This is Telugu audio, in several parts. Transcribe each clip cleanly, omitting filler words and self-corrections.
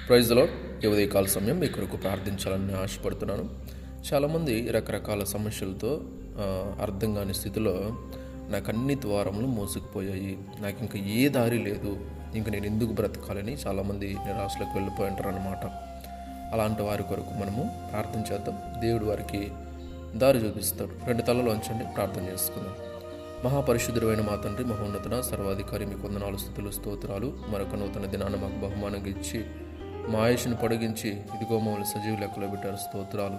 Praise the lord. ఈ ఉదయకాల సమయం మీ కొరకు ప్రార్థించాలని ఆశపడుతున్నాను. చాలామంది రకరకాల సమస్యలతో అర్థం కాని స్థితిలో నాకు అన్ని ద్వారములు మూసుకుపోయాయి, నాకు ఇంకా ఏ దారి లేదు, ఇంక నేను ఎందుకు బ్రతకాలని చాలామంది నిరాశలకు వెళ్ళిపోయి ఉంటారు అన్నమాట. అలాంటి వారి కొరకు మనము ప్రార్థన చేద్దాం. దేవుడు వారికి దారి చూపిస్తాడు. 2 తలలు వంచండి, ప్రార్థన చేసుకుందాం. మహాపరిశుద్ధుడైన మా తండ్రి, మహోన్నతుడ, సర్వాధికారి, మీకు వందనాలు, స్తుతులు, స్తోత్రాలు. మరొక నూతన దినాన్ని మాకు బహుమానంగా ఇచ్చి మా ఆయుష్ను పొడిగించి ఇదిగో మమ్మల్ని సజీవ లెక్కలో పెట్టారు. స్తోత్రాలు.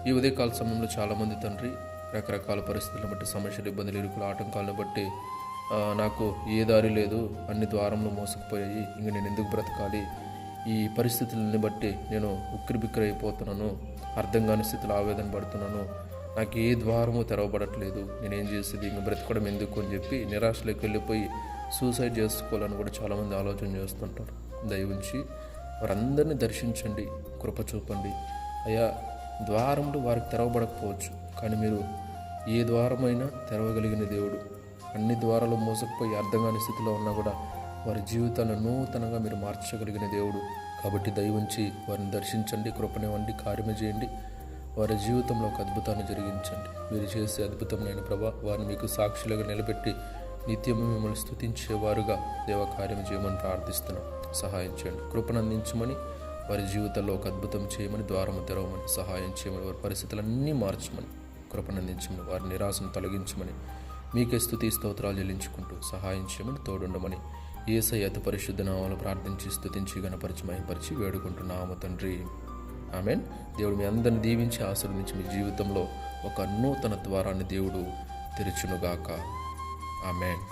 ఈ ఉదయకాల సమయంలో చాలామంది తండ్రి రకరకాల పరిస్థితులను బట్టి, సమస్యలు, ఇబ్బందులు, ఇరుకులు, ఆటంకాలను బట్టి నాకు ఏ దారి లేదు, అన్ని ద్వారంలో మోసుకుపోయాయి, ఇంక నేను ఎందుకు బ్రతకాలి, ఈ పరిస్థితులని బట్టి నేను ఉక్కిరిబిక్కిరి అయిపోతున్నాను, అర్థం కాని స్థితిలో ఆవేదన పడుతున్నాను, నాకు ఏ ద్వారము తెరవబడట్లేదు, నేనేం చేసేది, ఇంక బ్రతకడం ఎందుకు అని చెప్పి నిరాశలోకి వెళ్ళిపోయి సూసైడ్ చేసుకోవాలని కూడా చాలామంది ఆలోచన చేస్తుంటారు. దయవుంచి వారందరినీ దర్శించండి, కృప చూపండి అయ్యా. ద్వారములు వారికి తెరవబడకపోవచ్చు, కానీ మీరు ఏ ద్వారమైనా తెరవగలిగిన దేవుడు. అన్ని ద్వారాలు మోసకపోయి అర్థం కాని స్థితిలో ఉన్నా కూడా వారి జీవితాలను నూతనంగా మీరు మార్చగలిగిన దేవుడు. కాబట్టి దయవుంచి వారిని దర్శించండి, కృపనివ్వండి, కార్యము చేయండి, వారి జీవితంలో ఒక అద్భుతాన్ని జరిగించండి. మీరు చేసే అద్భుతమైన ప్రభా వారిని మీకు సాక్షులుగా నిలబెట్టి నిత్యము మిమ్మల్ని స్తుతించేవారుగా దేవకార్యం చేయమని ప్రార్థిస్తున్నాం. సహాయం చేయండి, కృపను అందించమని, వారి జీవితాల్లో ఒక అద్భుతం చేయమని, ద్వారము తెరవమని, సహాయం చేయమని, వారి పరిస్థితులన్నీ మార్చమని, కృపను అందించమని, వారి నిరాశను తొలగించమని, మీకే స్తుతి స్తోత్రాలు చెల్లించుకుంటూ సహాయం చేయమని, తోడుండమని యేసయ్య అతి పరిశుద్ధ నామములో ప్రార్థించి స్తుతించి గణపరిచి మహిమపరిచి వేడుకుంటున్నాము తండ్రి. ఆమేన్. దేవుడు మీ అందరిని దీవించి ఆశీర్వదించి మీ జీవితంలో ఒక నూతన ద్వారాన్ని దేవుడు తెరచునుగాక. ఆమేన్.